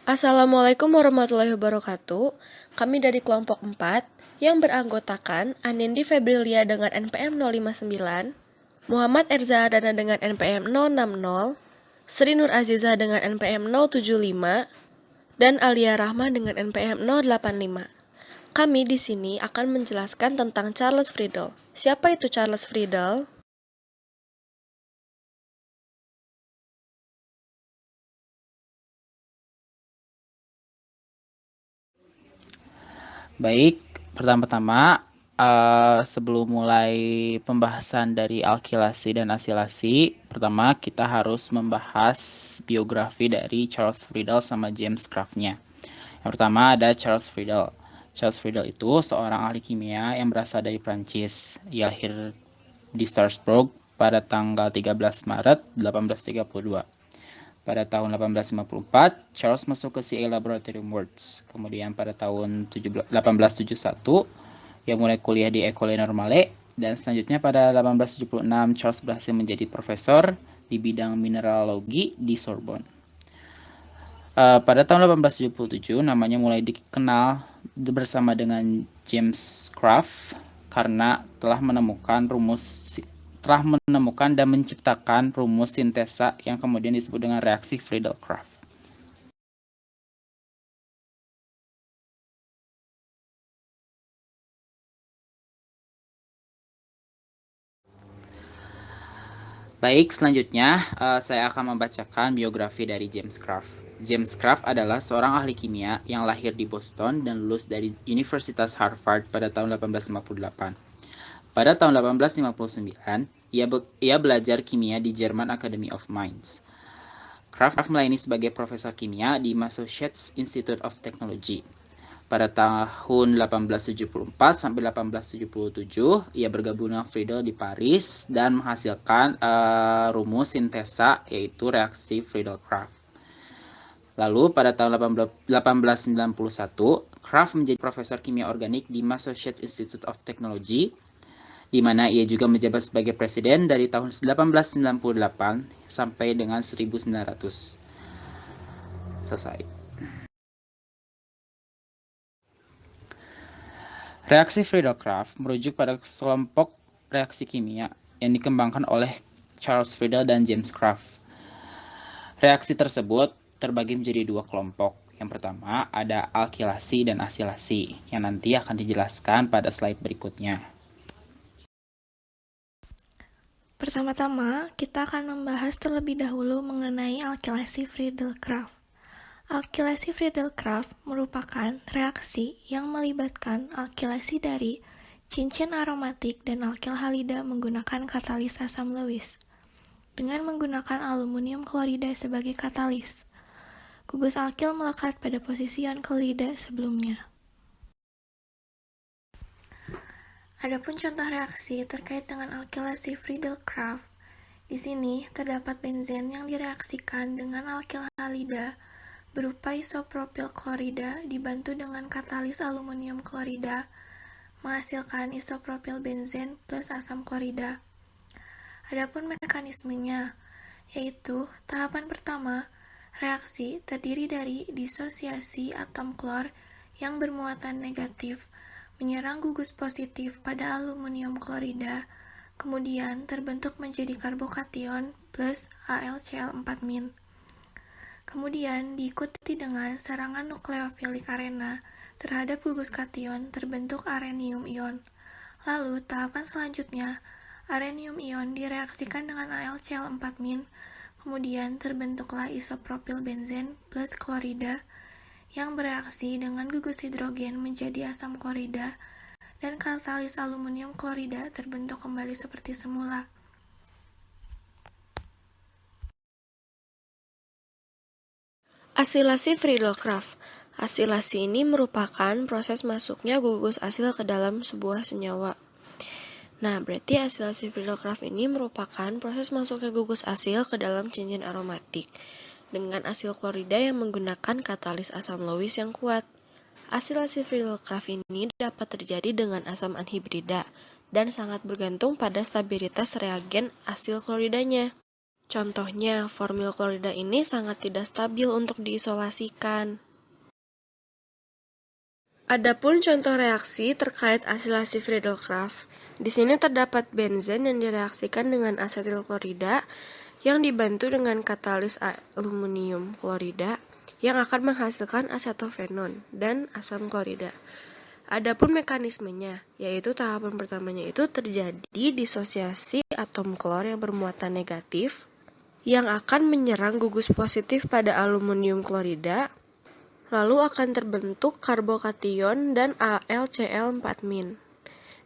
Assalamualaikum warahmatullahi wabarakatuh. Kami dari kelompok 4 yang beranggotakan Anindi Febrilia dengan NPM 059, Muhammad Erza Ardana dengan NPM 060, Sri Nur Azizah dengan NPM 075, dan Alia Rahma dengan NPM 085. Kami di sini akan menjelaskan tentang Charles Friedel. Siapa itu Charles Friedel? Baik, pertama-tama sebelum mulai pembahasan dari alkilasi dan asilasi, pertama kita harus membahas biografi dari Charles Friedel sama James Craft-nya. Yang pertama ada Charles Friedel. Charles Friedel itu seorang ahli kimia yang berasal dari Prancis. Ia lahir di Strasbourg pada tanggal 13 Maret 1832. Pada tahun 1854, Charles masuk ke CA Laboratorium Works. Kemudian pada tahun 1871, ia mulai kuliah di École Normale. Dan selanjutnya pada 1876, Charles berhasil menjadi profesor di bidang mineralogi di Sorbonne. Pada tahun 1877, namanya mulai dikenal bersama dengan James Craft karena telah menemukan dan menciptakan rumus sintesa yang kemudian disebut dengan reaksi Friedel-Crafts. Baik, selanjutnya saya akan membacakan biografi dari James Craft. James Craft adalah seorang ahli kimia yang lahir di Boston dan lulus dari Universitas Harvard pada tahun 1858. Pada tahun 1859, ia belajar kimia di German Academy of Mines. Craft melayani sebagai profesor kimia di Massachusetts Institute of Technology. Pada tahun 1874 sampai 1877, ia bergabung dengan Friedel di Paris dan menghasilkan rumus sintesa yaitu reaksi Friedel-Crafts. Lalu pada tahun 1891, Craft menjadi profesor kimia organik di Massachusetts Institute of Technology, di mana ia juga menjabat sebagai presiden dari tahun 1898 sampai dengan 1900. Selesai. Reaksi Friedel-Crafts merujuk pada kelompok reaksi kimia yang dikembangkan oleh Charles Friedel dan James Craft. Reaksi tersebut terbagi menjadi dua kelompok. Yang pertama ada alkilasi dan asilasi, yang nanti akan dijelaskan pada slide berikutnya. Pertama-tama, kita akan membahas terlebih dahulu mengenai alkilasi Friedel-Crafts. Alkilasi Friedel-Crafts merupakan reaksi yang melibatkan alkilasi dari cincin aromatik dan alkil halida menggunakan katalis asam Lewis. Dengan menggunakan aluminium klorida sebagai katalis, gugus alkil melekat pada posisi ion klorida sebelumnya. Adapun contoh reaksi terkait dengan alkilasi Friedel-Crafts, di sini terdapat benzen yang direaksikan dengan alkil halida berupa isopropil klorida dibantu dengan katalis aluminium klorida menghasilkan isopropil benzen plus asam klorida. Adapun mekanismenya, yaitu tahapan pertama, reaksi terdiri dari disosiasi atom klor yang bermuatan negatif menyerang gugus positif pada aluminium klorida, kemudian terbentuk menjadi karbokation plus AlCl4-. Kemudian diikuti dengan serangan nukleofilik arena terhadap gugus kation terbentuk arenium ion. Lalu tahapan selanjutnya, arenium ion direaksikan dengan AlCl4-, kemudian terbentuklah isopropil benzen plus klorida yang bereaksi dengan gugus hidrogen menjadi asam klorida dan katalis aluminium klorida terbentuk kembali seperti semula. Asilasi Friedel-Crafts. Asilasi ini merupakan proses masuknya gugus asil ke dalam sebuah senyawa. Nah, berarti asilasi Friedel-Crafts ini merupakan proses masuknya gugus asil ke dalam cincin aromatik dengan asil klorida yang menggunakan katalis asam Lewis yang kuat. Asilasi Friedel-Crafts ini dapat terjadi dengan asam anhidrida dan sangat bergantung pada stabilitas reagen asil kloridanya. Contohnya, formil klorida ini sangat tidak stabil untuk diisolasikan. Adapun contoh reaksi terkait asilasi Friedel-Crafts, di sini terdapat benzen yang direaksikan dengan asetil klorida yang dibantu dengan katalis aluminium klorida yang akan menghasilkan asetofenon dan asam klorida. Adapun mekanismenya, yaitu tahapan pertamanya itu terjadi disosiasi atom klor yang bermuatan negatif yang akan menyerang gugus positif pada aluminium klorida, lalu akan terbentuk karbokation dan AlCl4-.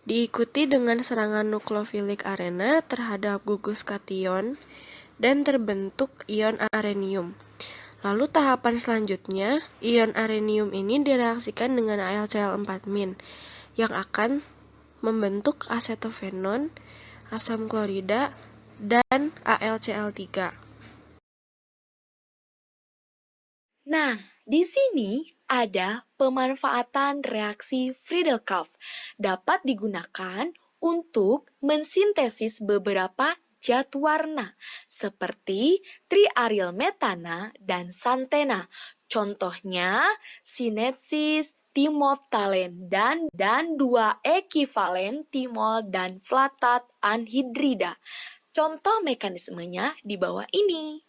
Diikuti dengan serangan nukleofilik arena terhadap gugus kation dan terbentuk ion arenium. Lalu tahapan selanjutnya, ion arenium ini direaksikan dengan AlCl4- yang akan membentuk asetofenon, asam klorida, dan AlCl3. Nah, di sini ada pemanfaatan reaksi Friedel-Crafts dapat digunakan untuk mensintesis beberapa zat warna seperti triaryl metana dan santena. Contohnya sinetsis timol talen dan 2 ekivalen timol dan flatat anhidrida. Contoh mekanismenya di bawah ini.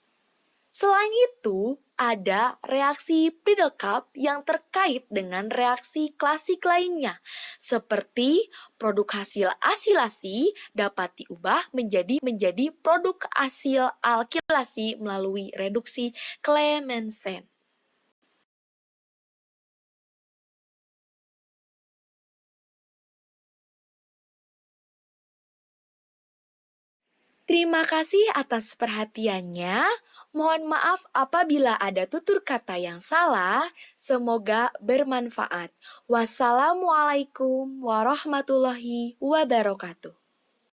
Selain itu, ada reaksi Friedel-Crafts yang terkait dengan reaksi klasik lainnya, seperti produk hasil asilasi dapat diubah menjadi produk hasil alkilasi melalui reduksi Clemmensen. Terima kasih atas perhatiannya. Mohon maaf apabila ada tutur kata yang salah. Semoga bermanfaat. Wassalamualaikum warahmatullahi wabarakatuh.